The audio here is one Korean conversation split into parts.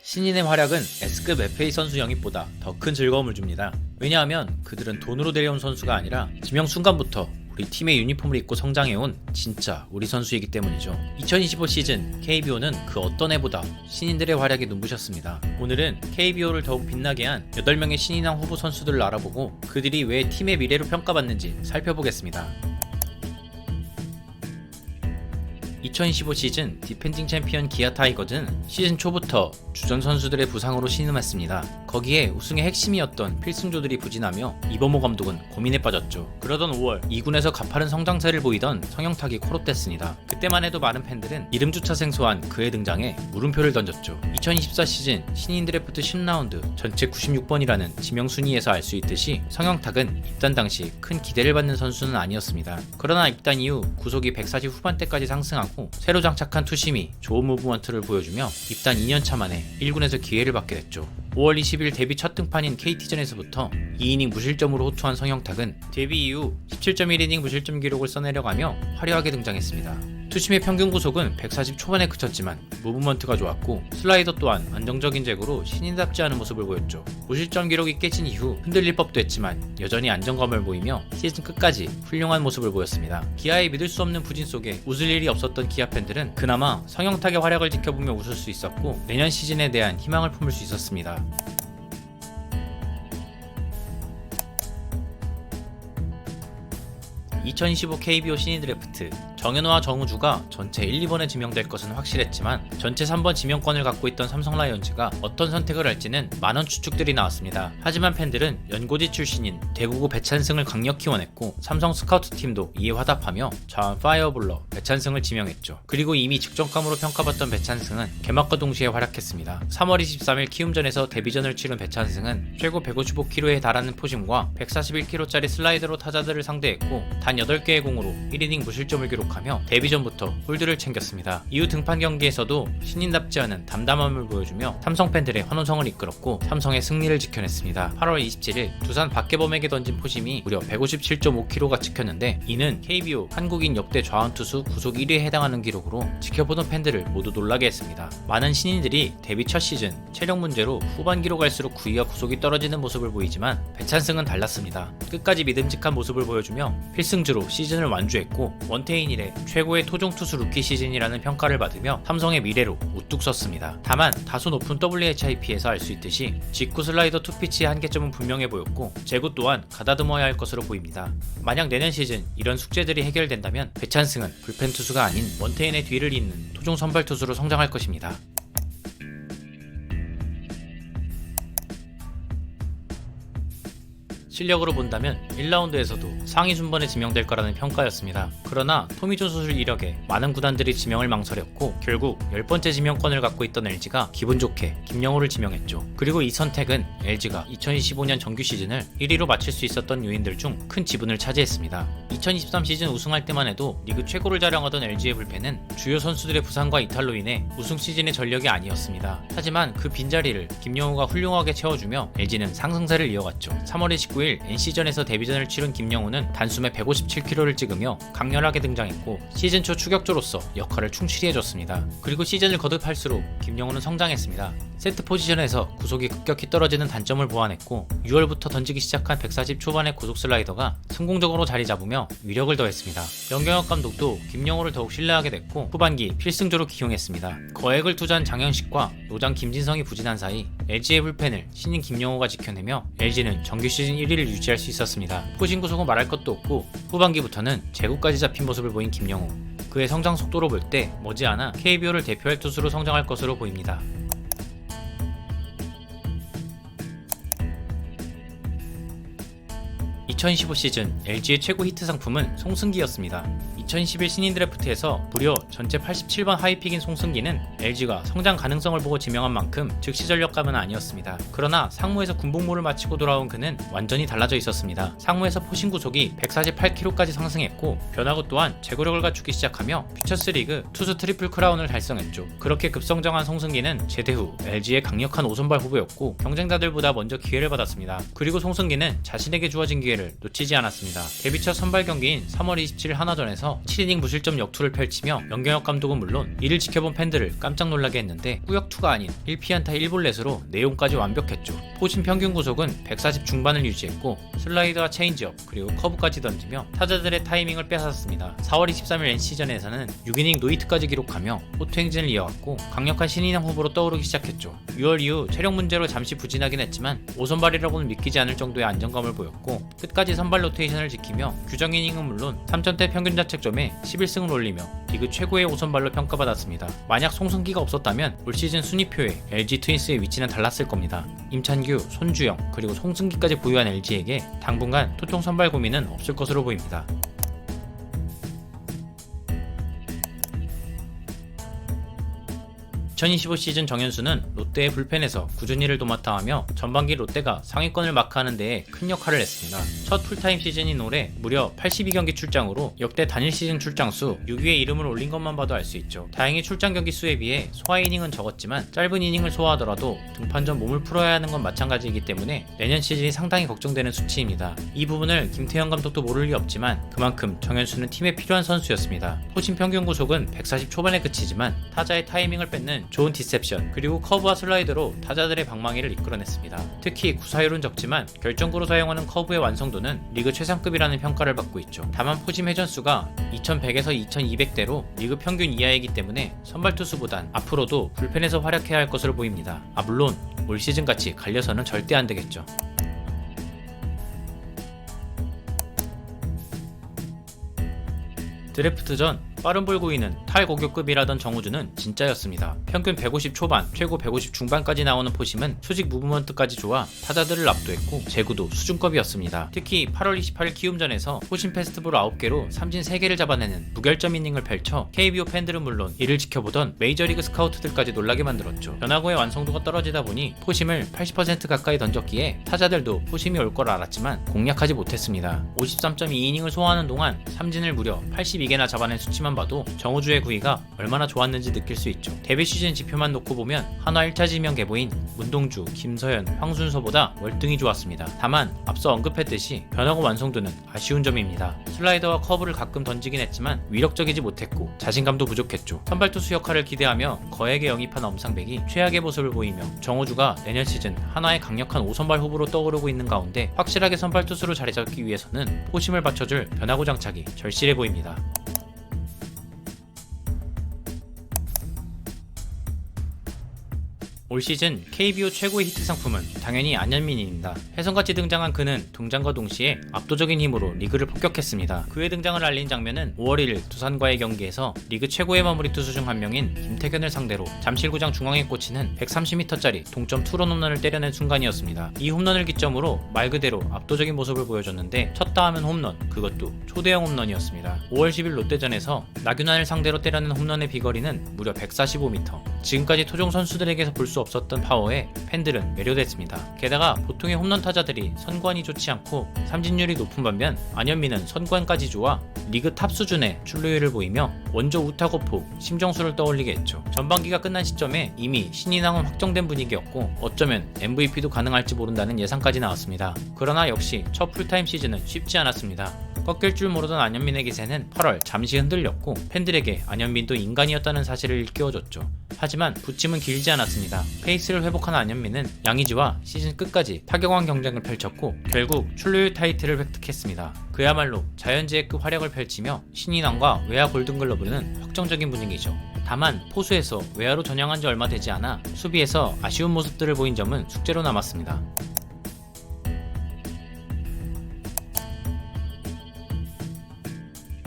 신인의 활약은 S급 FA 선수 영입보다 더 큰 즐거움을 줍니다. 왜냐하면 그들은 돈으로 데려온 선수가 아니라 지명 순간부터 우리 팀의 유니폼을 입고 성장해온 진짜 우리 선수이기 때문이죠. 2025 시즌 KBO는 그 어떤 해보다 신인들의 활약에 눈부셨습니다. 오늘은 KBO를 더욱 빛나게 한 8명의 신인왕 후보 선수들을 알아보고 그들이 왜 팀의 미래로 평가받는지 살펴보겠습니다. 2025 시즌 디펜딩 챔피언 기아 타이거즈는 시즌 초부터 주전 선수들의 부상으로 신음했습니다. 거기에 우승의 핵심이었던 필승조들이 부진하며 이범호 감독은 고민에 빠졌죠. 그러던 5월 2군에서 가파른 성장세를 보이던 성영탁이 코롯됐습니다. 그때만 해도 많은 팬들은 이름조차 생소한 그의 등장에 물음표를 던졌죠. 2024 시즌 신인 드래프트 10라운드 전체 96번이라는 지명 순위에서 알 수 있듯이 성영탁은 입단 당시 큰 기대를 받는 선수는 아니었습니다. 그러나 입단 이후 구속이 140 후반대까지 상승하고 새로 장착한 투심이 좋은 무브먼트를 보여주며 입단 2년차 만에 1군에서 기회를 받게 됐죠. 5월 20일 데뷔 첫 등판인 KT전에서부터 2이닝 무실점으로 호투한 성영탁은 데뷔 이후 17.1이닝 무실점 기록을 써내려가며 화려하게 등장했습니다. 투심의 평균 구속은 140 초반에 그쳤지만 무브먼트가 좋았고 슬라이더 또한 안정적인 제구로 신인답지 않은 모습을 보였죠. 무실점 기록이 깨진 이후 흔들릴 법도 했지만 여전히 안정감을 보이며 시즌 끝까지 훌륭한 모습을 보였습니다. 기아의 믿을 수 없는 부진 속에 웃을 일이 없었던 기아 팬들은 그나마 성영탁의 활약을 지켜보며 웃을 수 있었고 내년 시즌에 대한 희망을 품을 수 있었습니다. 2025 KBO 신인 드래프트 정현호와 정우주가 전체 1, 2번에 지명될 것은 확실했지만 전체 3번 지명권을 갖고 있던 삼성 라이온즈가 어떤 선택을 할지는 많은 추측들이 나왔습니다. 하지만 팬들은 연고지 출신인 대구고 배찬승을 강력히 원했고 삼성 스카우트 팀도 이에 화답하며 자완 파이어볼러 배찬승을 지명했죠. 그리고 이미 직전감으로 평가받던 배찬승은 개막과 동시에 활약했습니다. 3월 23일 키움전에서 데뷔전을 치른 배찬승은 최고 155km에 달하는 포심과 141km짜리 슬라이더로 타자들을 상대했고 단 8개의 공으로 1이닝 무실점을 기록하며 데뷔전부터 홀드를 챙겼습니다. 이후 등판 경기에서도 신인답지 않은 담담함을 보여주며 삼성 팬들의 환호성을 이끌었고 삼성의 승리를 지켜냈습니다. 8월 27일 두산 박계범에게 던진 포심이 무려 157.5km가 찍혔는데 이는 KBO 한국인 역대 좌완 투수 구속 1위에 해당하는 기록으로 지켜보던 팬들을 모두 놀라게 했습니다. 많은 신인들이 데뷔 첫 시즌 체력 문제로 후반기로 갈수록 구위와 구속이 떨어지는 모습을 보이지만 배찬승은 달랐습니다. 끝까지 믿음직한 모습을 보여주며 필승주로 시즌을 완주했고 원태인 이래 최고의 토종 투수 루키 시즌이라는 평가를 받으며 삼성의 미래로 우뚝 섰습니다. 다만 다소 높은 WHIP에서 알 수 있듯이 직구 슬라이더 투피치의 한계점은 분명해 보였고 제구 또한 가다듬어야 할 것으로 보입니다. 만약 내년 시즌 이런 숙제들이 해결된다면 배찬승은 불펜 투수가 아닌 원태인의 뒤를 잇는 토종 선발 투수로 성장할 것입니다. 실력으로 본다면 1라운드에서도 상위 순번에 지명될 거라는 평가였습니다. 그러나 토미존 수술 이력에 많은 구단들이 지명을 망설였고 결국 10번째 지명권을 갖고 있던 LG가 기분 좋게 김영호를 지명했죠. 그리고 이 선택은 LG가 2025년 정규 시즌을 1위로 마칠 수 있었던 요인들 중 큰 지분을 차지했습니다. 2023 시즌 우승할 때만 해도 리그 최고를 자랑하던 LG의 불펜은 주요 선수들의 부상과 이탈로 인해 우승 시즌의 전력이 아니었습니다. 하지만 그 빈자리를 김영호가 훌륭하게 채워주며 LG는 상승세를 이어갔죠. 3월 29일 NC전에서 데뷔전을 치른 김영호는 단숨에 157km를 찍으며 강렬하게 등장했고 시즌 초 추격조로서 역할을 충실히 해줬습니다. 그리고 시즌을 거듭할수록 김영호는 성장했습니다. 세트 포지션에서 구속이 급격히 떨어지는 단점을 보완했고 6월부터 던지기 시작한 140 초반의 고속 슬라이더가 성공적으로 자리 잡으며 위력을 더했습니다. 연경혁 감독도 김영호를 더욱 신뢰하게 됐고 후반기 필승조로 기용했습니다. 거액을 투자한 장현식과 노장 김진성이 부진한 사이 LG의 불펜을 신인 김영호가 지켜내며 LG는 정규 시즌 1위를 유지할 수 있었습니다. 포신 구속은 말할 것도 없고 후반기부터는 제구까지 잡힌 모습을 보인 김영호. 그의 성장 속도로 볼 때 머지않아 KBO를 대표할 투수로 성장할 것으로 보입니다. 2025 시즌 LG의 최고 히트 상품은 송승기였습니다. 2021 신인 드래프트에서 무려 전체 87번 하이픽인 송승기는 LG가 성장 가능성을 보고 지명한 만큼 즉시 전력감은 아니었습니다. 그러나 상무에서 군복무를 마치고 돌아온 그는 완전히 달라져 있었습니다. 상무에서 포신 구속이 148km까지 상승했고 변화구 또한 제구력을 갖추기 시작하며 퓨처스리그 투수 트리플 크라운을 달성했죠. 그렇게 급성장한 송승기는 제대 후 LG의 강력한 5선발 후보였고 경쟁자들보다 먼저 기회를 받았습니다. 그리고 송승기는 자신에게 주어진 기회를 놓치지 않았습니다. 데뷔 첫 선발 경기인 3월 27일 하나전에서 7이닝 무실점 역투를 펼치며 연기 정경혁 감독은 물론 이를 지켜본 팬들을 깜짝 놀라게 했는데 꾸역투가 아닌 1피안타 1볼넷으로 내용까지 완벽했죠. 포심 평균 구속은 140 중반을 유지했고 슬라이더와 체인지업 그리고 커브까지 던지며 타자들의 타이밍을 뺏었습니다. 4월 23일 NC전에서는 6이닝 노히트까지 기록하며 호투 행진을 이어갔고 강력한 신인왕 후보로 떠오르기 시작했죠. 6월 이후 체력 문제로 잠시 부진하긴 했지만 5선발이라고는 믿기지 않을 정도의 안정감을 보였고 끝까지 선발 로테이션을 지키며 규정 이닝은 물론 3점대 평균 자책점에 11승을 올리며 리그 최고의 5선발로 평가받았습니다. 만약 송승기가 없었다면 올 시즌 순위표에 LG 트윈스의 위치는 달랐을 겁니다. 임찬규, 손주영, 그리고 송승기까지 보유한 LG에게 당분간 토종 선발 고민은 없을 것으로 보입니다. 2025 시즌 정현수는 롯데의 불펜에서 꾸준히 일을 도맡아 하며 전반기 롯데가 상위권을 마크하는 데에 큰 역할을 했습니다. 첫 풀타임 시즌인 올해 무려 82경기 출장으로 역대 단일 시즌 출장수 6위에 이름을 올린 것만 봐도 알 수 있죠. 다행히 출장 경기 수에 비해 소화 이닝은 적었지만 짧은 이닝을 소화하더라도 등판 전 몸을 풀어야 하는 건 마찬가지이기 때문에 내년 시즌이 상당히 걱정되는 수치입니다. 이 부분을 김태형 감독도 모를 리 없지만 그만큼 정현수는 팀에 필요한 선수였습니다. 포심 평균 구속은 140 초반에 그치지만 타자의 타이밍을 뺏는 좋은 디셉션 그리고 커브와 슬라이더로 타자들의 방망이를 이끌어냈습니다. 특히 구사율은 적지만 결정구로 사용하는 커브의 완성도는 리그 최상급이라는 평가를 받고 있죠. 다만 포심 회전수가 2100에서 2200대로 리그 평균 이하이기 때문에 선발 투수보단 앞으로도 불펜에서 활약해야 할 것으로 보입니다. 물론 올 시즌같이 갈려서는 절대 안 되겠죠. 드래프트 전 빠른 볼 구위는 탈고교급이라던 정우주는 진짜였습니다. 평균 150 초반, 최고 150 중반까지 나오는 포심은 수직 무브먼트까지 좋아 타자들을 압도했고 제구도 수준급이었습니다. 특히 8월 28일 키움전에서 포심 페스티벌 9개로 삼진 3개를 잡아내는 무결점 이닝을 펼쳐 KBO 팬들은 물론 이를 지켜보던 메이저리그 스카우트들까지 놀라게 만들었죠. 변화구의 완성도가 떨어지다 보니 포심을 80% 가까이 던졌기에 타자들도 포심이 올 걸 알았지만 공략하지 못했습니다. 53.2이닝을 소화하는 동안 삼진을 무려 82개나 잡아낸 수치만 봐도 정우주의 구위가 얼마나 좋았는지 느낄 수 있죠. 데뷔 시즌 지표만 놓고 보면 한화 1차 지명 계보인 문동주, 김서현, 황순서보다 월등히 좋았습니다. 다만 앞서 언급했듯이 변화구 완성도는 아쉬운 점입니다. 슬라이더와 커브를 가끔 던지긴 했지만 위력적이지 못했고 자신감도 부족했죠. 선발 투수 역할을 기대하며 거액에 영입한 엄상백이 최악의 모습을 보이며 정우주가 내년 시즌 한화의 강력한 5선발 후보로 떠오르고 있는 가운데 확실하게 선발 투수로 자리 잡기 위해서는 포심을 받쳐줄 변화구 장착이 절실해 보입니다. 올 시즌 KBO 최고의 히트 상품은 당연히 안현민입니다. 혜성같이 등장한 그는 등장과 동시에 압도적인 힘으로 리그를 폭격했습니다. 그의 등장을 알린 장면은 5월 1일 두산과의 경기에서 리그 최고의 마무리 투수 중 한 명인 김태균을 상대로 잠실구장 중앙에 꽂히는 130m짜리 동점 투런 홈런을 때려낸 순간이었습니다. 이 홈런을 기점으로 말 그대로 압도적인 모습을 보여줬는데 쳤다 하면 홈런, 그것도 초대형 홈런이었습니다. 5월 10일 롯데전에서 나균환을 상대로 때려낸 홈런의 비거리는 무려 145m. 지금까지 토종 선수들에게서 볼 수 없었던 파워에 팬들은 매료됐습니다. 게다가 보통의 홈런 타자들이 선관이 좋지 않고 삼진율이 높은 반면 안현민은 선관까지 좋아 리그 탑 수준의 출루율을 보이며 원조 우타고포, 심정수를 떠올리게 했죠. 전반기가 끝난 시점에 이미 신인왕은 확정된 분위기였고 어쩌면 MVP도 가능할지 모른다는 예상까지 나왔습니다. 그러나 역시 첫 풀타임 시즌은 쉽지 않았습니다. 꺾일 줄 모르던 안현민의 기세는 8월 잠시 흔들렸고 팬들에게 안현민도 인간이었다는 사실을 일깨워줬죠. 하지만 부침은 길지 않았습니다. 페이스를 회복한 안현민은 양의지와 시즌 끝까지 타격왕 경쟁을 펼쳤고 결국 출루율 타이틀을 획득했습니다. 그야말로 자연재해급 활약을 펼치며 신인왕과 외야 골든글러브는 확정적인 분위기죠. 다만 포수에서 외야로 전향한 지 얼마 되지 않아 수비에서 아쉬운 모습들을 보인 점은 숙제로 남았습니다.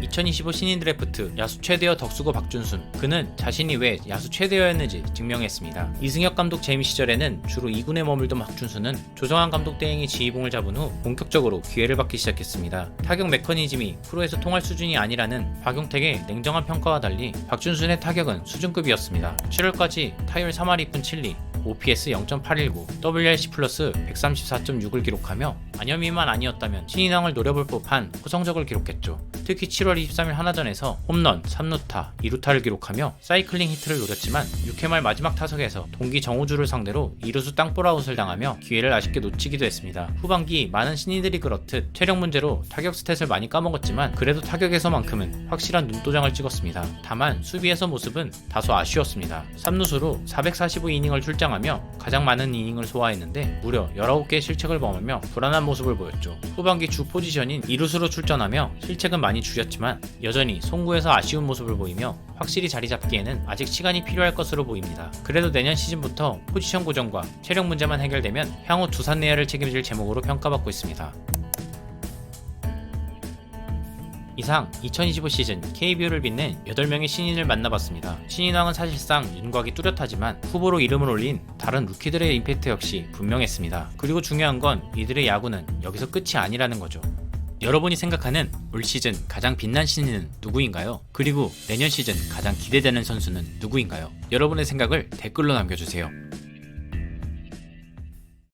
2025 신인 드래프트 야수 최대어 덕수고 박준순, 그는 자신이 왜 야수 최대어였는지 증명했습니다. 이승엽 감독 재임 시절에는 주로 2군에 머물던 박준순은 조정환 감독 대행이 지휘봉을 잡은 후 본격적으로 기회를 받기 시작했습니다. 타격 메커니즘이 프로에서 통할 수준이 아니라는 박용택의 냉정한 평가와 달리 박준순의 타격은 수준급이었습니다. 7월까지 타율 3할 2푼 7리, OPS 0.819, WRC 플러스 134.6을 기록하며 안현민만 아니었다면 신인왕을 노려볼 법한 호성적을 기록했죠. 특히 7월 23일 하나전에서 홈런, 3루타, 2루타를 기록하며 사이클링 히트를 노렸지만 6회 말 마지막 타석에서 동기 정우주를 상대로 2루수 땅볼아웃을 당하며 기회를 아쉽게 놓치기도 했습니다. 후반기 많은 신인들이 그렇듯 체력 문제로 타격 스탯을 많이 까먹었지만 그래도 타격에서만큼은 확실한 눈도장을 찍었습니다. 다만 수비에서 모습은 다소 아쉬웠습니다. 3루수로 445이닝을 출장하며 가장 많은 이닝을 소화했는데 무려 19개의 실책을 범하며 불안한 모습을 보였죠. 후반기 주 포지션인 2루수로 출전하며 실책은 많이 줄였지만 여전히 송구에서 아쉬운 모습을 보이며 확실히 자리 잡기에는 아직 시간이 필요할 것으로 보입니다. 그래도 내년 시즌부터 포지션 고정과 체력 문제만 해결되면 향후 두산 내야를 책임질 제목으로 평가받고 있습니다. 이상 2025 시즌 KBO를 빛낸 8명의 신인을 만나봤습니다. 신인왕은 사실상 윤곽이 뚜렷하지만 후보로 이름을 올린 다른 루키들의 임팩트 역시 분명했습니다. 그리고 중요한 건 이들의 야구는 여기서 끝이 아니라는 거죠. 여러분이 생각하는 올 시즌 가장 빛난 신인은 누구인가요? 그리고 내년 시즌 가장 기대되는 선수는 누구인가요? 여러분의 생각을 댓글로 남겨주세요.